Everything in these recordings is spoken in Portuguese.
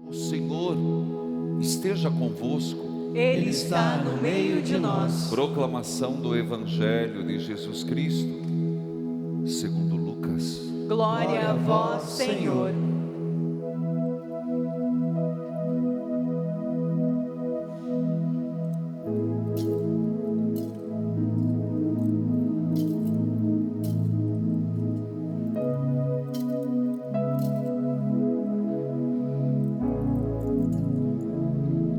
O Senhor esteja convosco. Ele está no meio de nós. Proclamação do Evangelho de Jesus Cristo, segundo Lucas. Glória a vós, Senhor.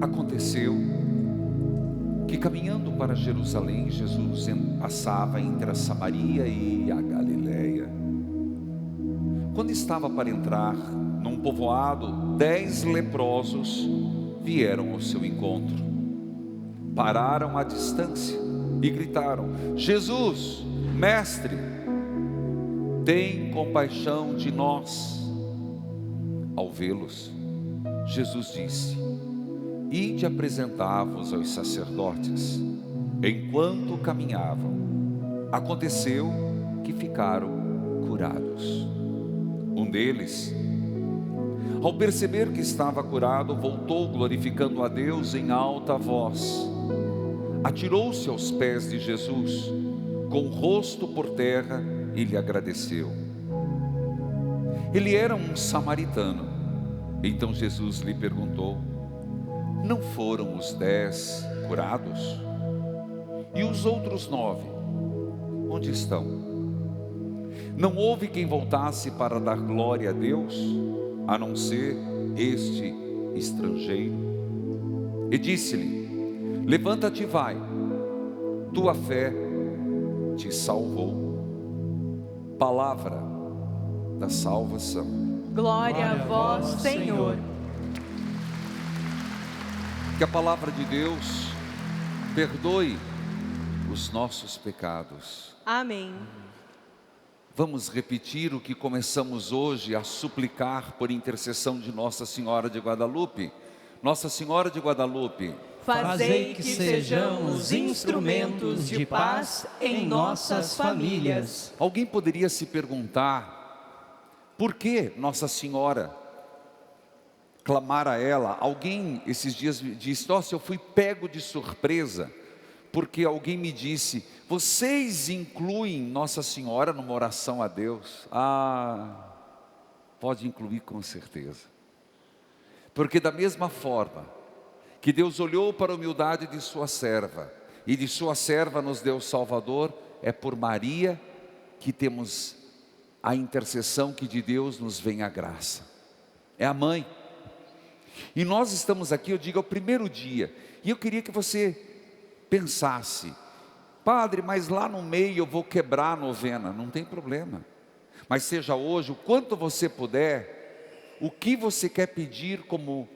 Aconteceu que, caminhando para Jerusalém, Jesus passava entre a Samaria e a Galileia. Quando estava para entrar num povoado, 10 leprosos vieram ao seu encontro. Pararam à distância e gritaram: Jesus, mestre, tem compaixão de nós. Ao vê-los, Jesus disse: Ide apresentar-vos aos sacerdotes. Enquanto caminhavam, aconteceu que ficaram curados. Um deles, ao perceber que estava curado, voltou glorificando a Deus em alta voz. Atirou-se aos pés de Jesus, com o rosto por terra, e lhe agradeceu. Ele era um samaritano. Então Jesus lhe perguntou: não foram os 10 curados? E os outros 9, onde estão? Não houve quem voltasse para dar glória a Deus, a não ser este estrangeiro? E disse-lhe: levanta-te e vai, tua fé te salvou. Palavra da salvação. Glória a vós, Senhor. Que a palavra de Deus perdoe os nossos pecados. Amém. Vamos repetir o que começamos hoje a suplicar por intercessão de Nossa Senhora de Guadalupe. Nossa Senhora de Guadalupe, Fazei que sejamos instrumentos de paz em nossas famílias. alguém poderia se perguntar: por que Nossa Senhora clamar a ela? Alguém esses dias me disse: nossa, eu fui pego de surpresa, porque alguém me disse: vocês incluem Nossa Senhora numa oração a Deus? Pode incluir com certeza, porque da mesma forma que Deus olhou para a humildade de sua serva, e de sua serva nos deu o Salvador, é por Maria que temos a intercessão que de Deus nos vem a graça. É a mãe. E nós estamos aqui, eu digo, é o primeiro dia, e eu queria que você pensasse: padre, mas lá no meio eu vou quebrar a novena. Não tem problema, mas seja hoje, o quanto você puder, o que você quer pedir, como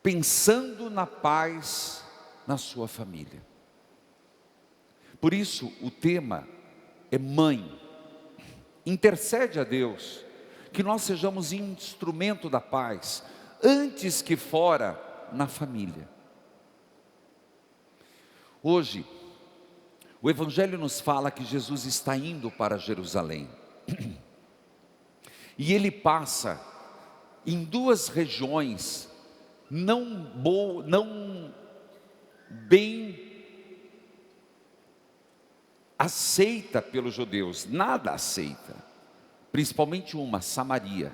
pensando na paz na sua família. Por isso o tema é mãe. Intercede a Deus que nós sejamos instrumento da paz, antes que fora na família. Hoje, o Evangelho nos fala que Jesus está indo para Jerusalém. E ele passa em 2 regiões não bem aceita pelos judeus, nada aceita, principalmente uma, Samaria.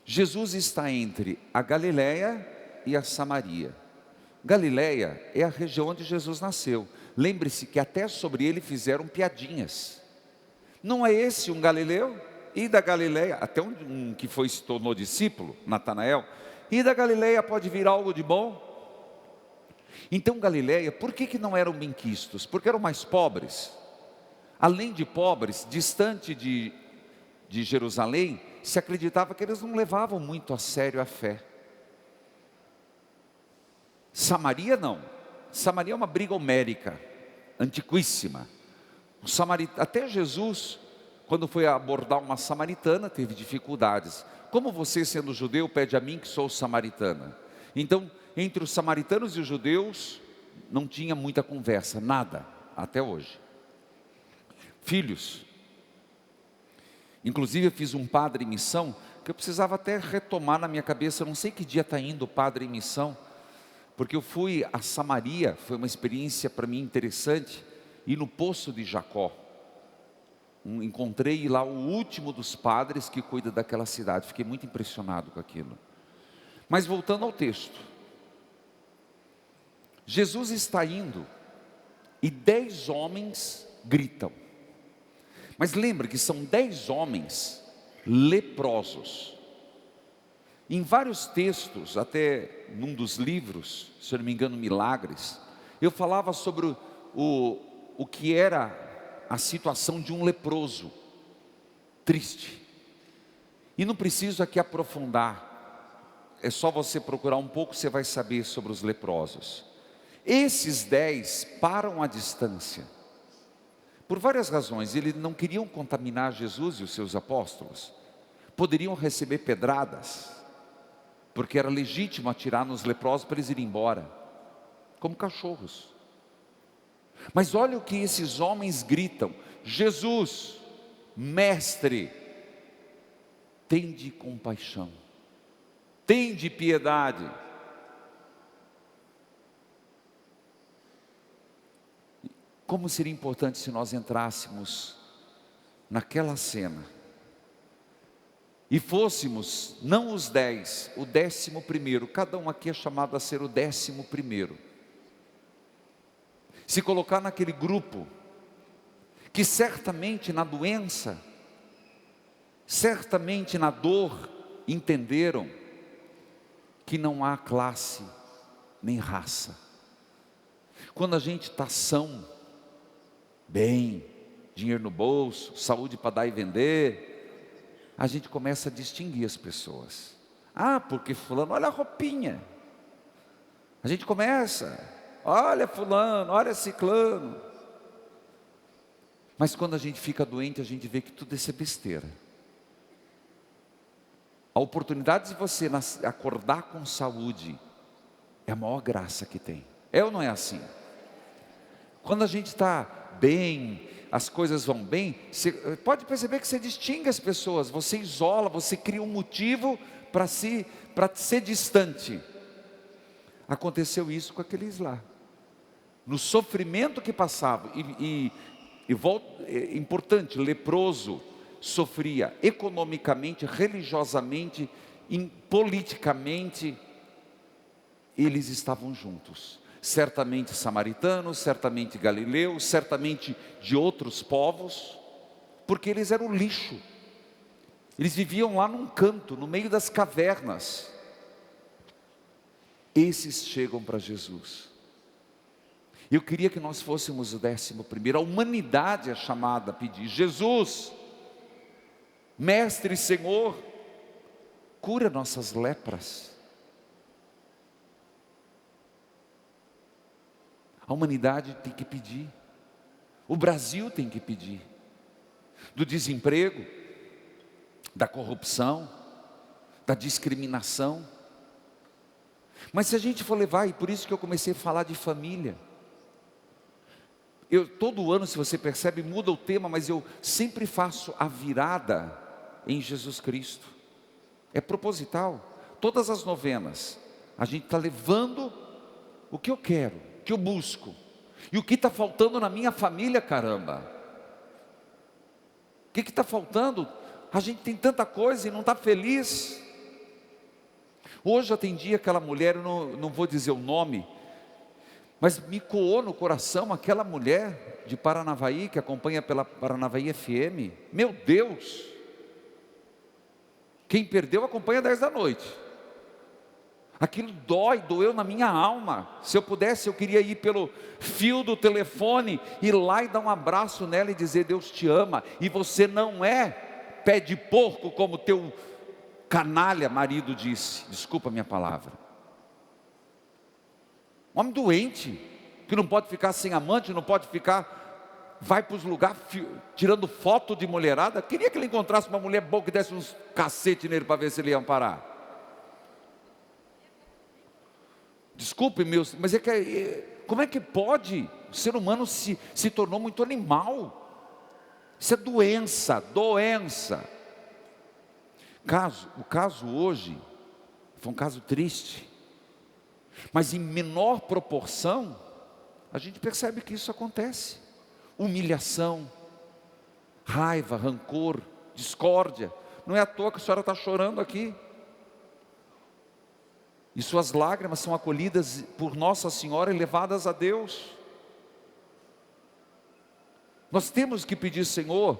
Jesus está entre a Galileia e a Samaria. Galileia é a região onde Jesus nasceu. Lembre-se que até sobre ele fizeram piadinhas. Não é esse um galileu? E da Galileia, até um que se tornou discípulo, Natanael, e da Galileia pode vir algo de bom? Então Galileia, por que não eram benquistos? Porque eram mais pobres. Além de pobres, distante de Jerusalém, se acreditava que eles não levavam muito a sério a fé. Samaria não. Samaria é uma briga homérica, antiquíssima. Até Jesus, quando foi abordar uma samaritana, teve dificuldades. Como você, sendo judeu, pede a mim que sou samaritana? Então, entre os samaritanos e os judeus, não tinha muita conversa, nada, até hoje. Filhos, inclusive eu fiz um padre em missão, que eu precisava até retomar na minha cabeça. Eu não sei que dia está indo o padre em missão, porque eu fui a Samaria, foi uma experiência para mim interessante, e no Poço de Jacó. Encontrei lá o último dos padres que cuida daquela cidade. Fiquei muito impressionado com aquilo. Mas voltando ao texto, Jesus está indo e 10 homens gritam. Mas lembra que são 10 homens leprosos. Em vários textos, até num dos livros, se eu não me engano, Milagres, eu falava sobre o que era a situação de um leproso, triste. E não preciso aqui aprofundar, é só você procurar um pouco, você vai saber sobre os leprosos. Esses 10 param à distância, por várias razões. Eles não queriam contaminar Jesus e os seus apóstolos, poderiam receber pedradas, porque era legítimo atirar nos leprosos para eles irem embora, como cachorros. Mas olha o que esses homens gritam: Jesus, mestre, tende compaixão, tende piedade. Como seria importante se nós entrássemos naquela cena e fôssemos, não os 10, o 11º, cada um aqui é chamado a ser o 11º. Se colocar naquele grupo, que certamente na doença, certamente na dor, entenderam que não há classe nem raça. Quando a gente está são, bem, dinheiro no bolso, saúde para dar e vender, a gente começa a distinguir as pessoas. Ah, porque fulano, olha a roupinha. A gente começa, olha fulano, olha ciclano. Mas quando a gente fica doente, a gente vê que tudo isso é besteira. A oportunidade de você acordar com saúde é a maior graça que tem. É ou não é assim? Quando a gente está bem, as coisas vão bem, você pode perceber que você distingue as pessoas, você isola, você cria um motivo para ser distante. Aconteceu isso com aqueles lá, no sofrimento que passavam. Importante, leproso sofria economicamente, religiosamente, politicamente. Eles estavam juntos, certamente samaritanos, certamente galileus, certamente de outros povos, porque eles eram lixo. Eles viviam lá num canto, no meio das cavernas. Esses chegam para Jesus. Eu queria que nós fôssemos o 11º. A humanidade é chamada a pedir: Jesus, mestre e Senhor, cura nossas lepras. A humanidade tem que pedir, o Brasil tem que pedir, do desemprego, da corrupção, da discriminação. Mas se a gente for levar, e por isso que eu comecei a falar de família, todo ano, se você percebe, muda o tema, mas eu sempre faço a virada em Jesus Cristo, é proposital. Todas as novenas, a gente está levando o que eu quero, o que eu busco, e o que está faltando na minha família, caramba. O que está faltando? A gente tem tanta coisa e não está feliz. Hoje eu atendi aquela mulher, eu não vou dizer o nome, mas me coou no coração aquela mulher de Paranavaí, que acompanha pela Paranavaí FM. Meu Deus! Quem perdeu acompanha 10 da noite. Aquilo doeu na minha alma. Se eu pudesse, eu queria ir pelo fio do telefone, ir lá e dar um abraço nela e dizer: Deus te ama, e você não é pé de porco como teu canalha marido disse, desculpa a minha palavra. Um homem doente, que não pode ficar sem amante, não pode ficar, vai para os lugares tirando foto de mulherada. Queria que ele encontrasse uma mulher boa que desse uns cacete nele para ver se ele ia parar. Desculpe, mas como é que pode? O ser humano se tornou muito animal. Isso é doença. O caso hoje foi um caso triste, mas em menor proporção, a gente percebe que isso acontece. Humilhação, raiva, rancor, discórdia. Não é à toa que a senhora está chorando aqui. E suas lágrimas são acolhidas por Nossa Senhora e levadas a Deus. Nós temos que pedir: Senhor,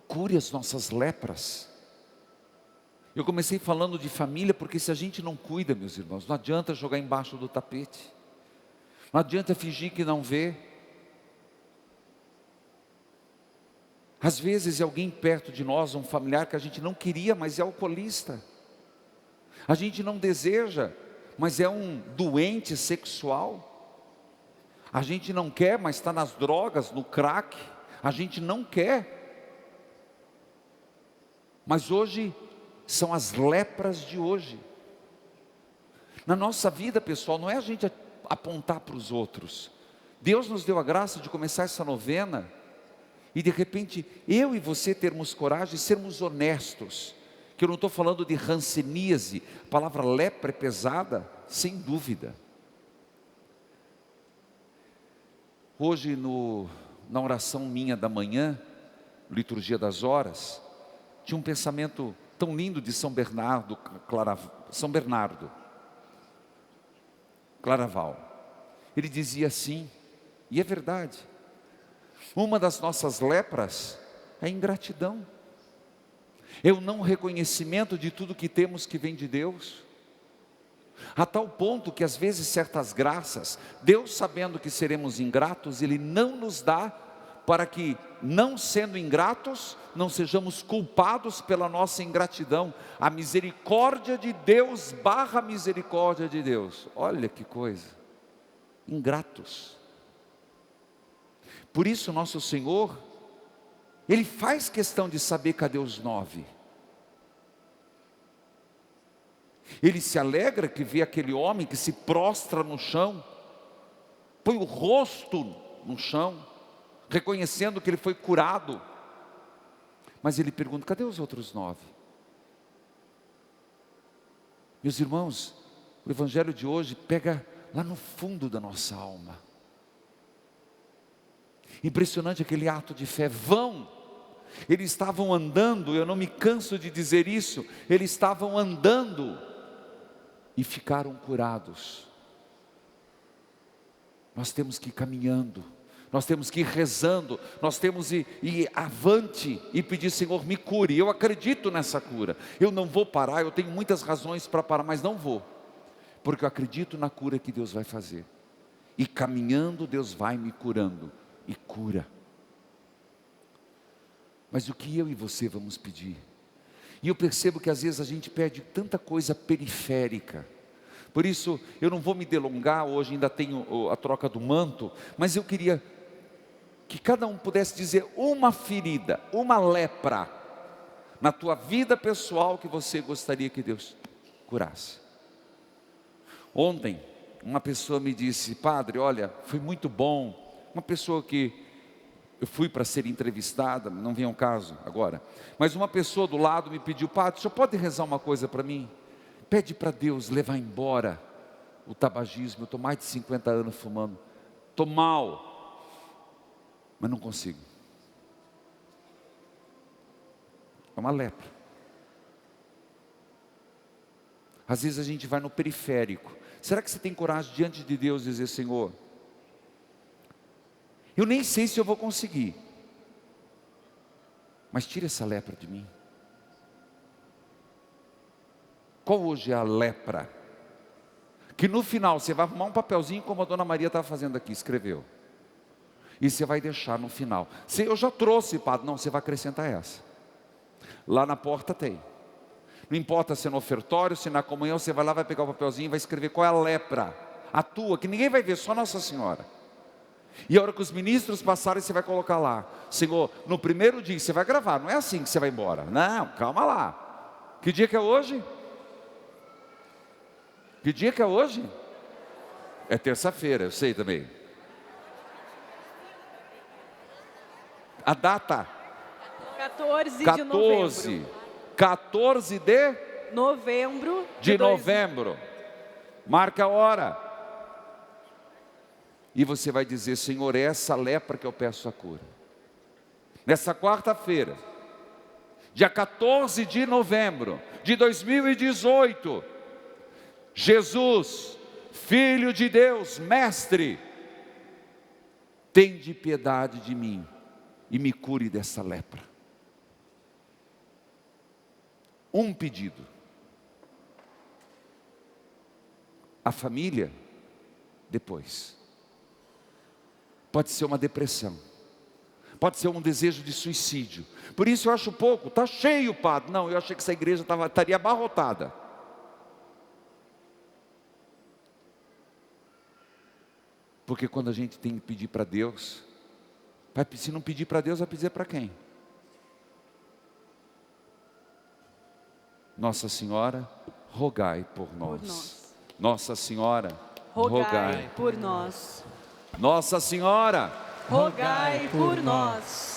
cure as nossas lepras. Eu comecei falando de família, porque se a gente não cuida, meus irmãos, não adianta jogar embaixo do tapete. Não adianta fingir que não vê. Às vezes é alguém perto de nós, um familiar que a gente não queria, mas é alcoolista. A gente não deseja, mas é um doente sexual. A gente não quer, mas está nas drogas, no crack. A gente não quer. Mas hoje são as lepras de hoje. Na nossa vida, pessoal, não é a gente apontar para os outros. Deus nos deu a graça de começar essa novena e de repente eu e você termos coragem e sermos honestos. Que eu não estou falando de ranceníase, a palavra lepra é pesada, sem dúvida. Hoje na oração minha da manhã, liturgia das horas, tinha um pensamento tão lindo de São Bernardo Claraval. Ele dizia assim, e é verdade: uma das nossas lepras é a ingratidão. É o não reconhecimento de tudo que temos que vem de Deus. A tal ponto que às vezes certas graças, Deus sabendo que seremos ingratos, Ele não nos dá, para que, não sendo ingratos, não sejamos culpados pela nossa ingratidão. A misericórdia de Deus barra a misericórdia de Deus. Olha que coisa, ingratos. Por isso nosso Senhor, Ele faz questão de saber cadê os 9. Ele se alegra que vê aquele homem que se prostra no chão, põe o rosto no chão, reconhecendo que ele foi curado. Mas ele pergunta: cadê os outros 9? Meus irmãos, o evangelho de hoje pega lá no fundo da nossa alma. Impressionante aquele ato de fé. Eles estavam andando, eu não me canso de dizer isso, eles estavam andando e ficaram curados. Nós temos que ir caminhando, nós temos que ir rezando, nós temos que ir avante e pedir: Senhor, me cure. Eu acredito nessa cura, eu não vou parar, eu tenho muitas razões para parar, mas não vou, porque eu acredito na cura que Deus vai fazer. E caminhando, Deus vai me curando e cura. Mas o que eu e você vamos pedir? E eu percebo que às vezes a gente pede tanta coisa periférica. Por isso eu não vou me delongar, hoje ainda tenho a troca do manto, mas eu queria que cada um pudesse dizer uma ferida, uma lepra na tua vida pessoal que você gostaria que Deus curasse. Ontem uma pessoa me disse: padre, olha, foi muito bom. Uma pessoa que eu fui para ser entrevistada, não vem ao caso agora, mas uma pessoa do lado me pediu: padre, o senhor pode rezar uma coisa para mim? Pede para Deus levar embora o tabagismo. Eu estou mais de 50 anos fumando, estou mal, mas não consigo. É uma lepra. Às vezes a gente vai no periférico. Será que você tem coragem diante de Deus dizer: Senhor, eu nem sei se eu vou conseguir, mas tira essa lepra de mim. Qual hoje é a lepra? Que no final você vai arrumar um papelzinho, como a dona Maria estava fazendo aqui, escreveu, e você vai deixar no final. Eu já trouxe, padre. Não, você vai acrescentar essa. Lá na porta tem. Não importa se é no ofertório, se na comunhão, você vai lá, vai pegar o papelzinho e vai escrever qual é a lepra, a tua, que ninguém vai ver, só Nossa Senhora. E a hora que os ministros passarem, você vai colocar lá: Senhor, no primeiro dia, você vai gravar, não é assim que você vai embora. Não, calma lá. Que dia que é hoje? Que dia que é hoje? É terça-feira, eu sei também. A data? 14 de novembro. 14 de novembro novembro. Marca a hora. E você vai dizer: Senhor, é essa lepra que eu peço a cura. Nessa quarta-feira, dia 14 de novembro de 2018, Jesus, Filho de Deus, Mestre, tende piedade de mim e me cure dessa lepra. Um pedido. A família, depois. Pode ser uma depressão. Pode ser um desejo de suicídio. Por isso eu acho pouco. Está cheio, padre. Não, eu achei que essa igreja estaria abarrotada. Porque quando a gente tem que pedir para Deus, se não pedir para Deus, vai pedir para quem? Nossa Senhora, rogai por nós. Nossa Senhora, rogai por nós. Nossa Senhora, rogai por nós.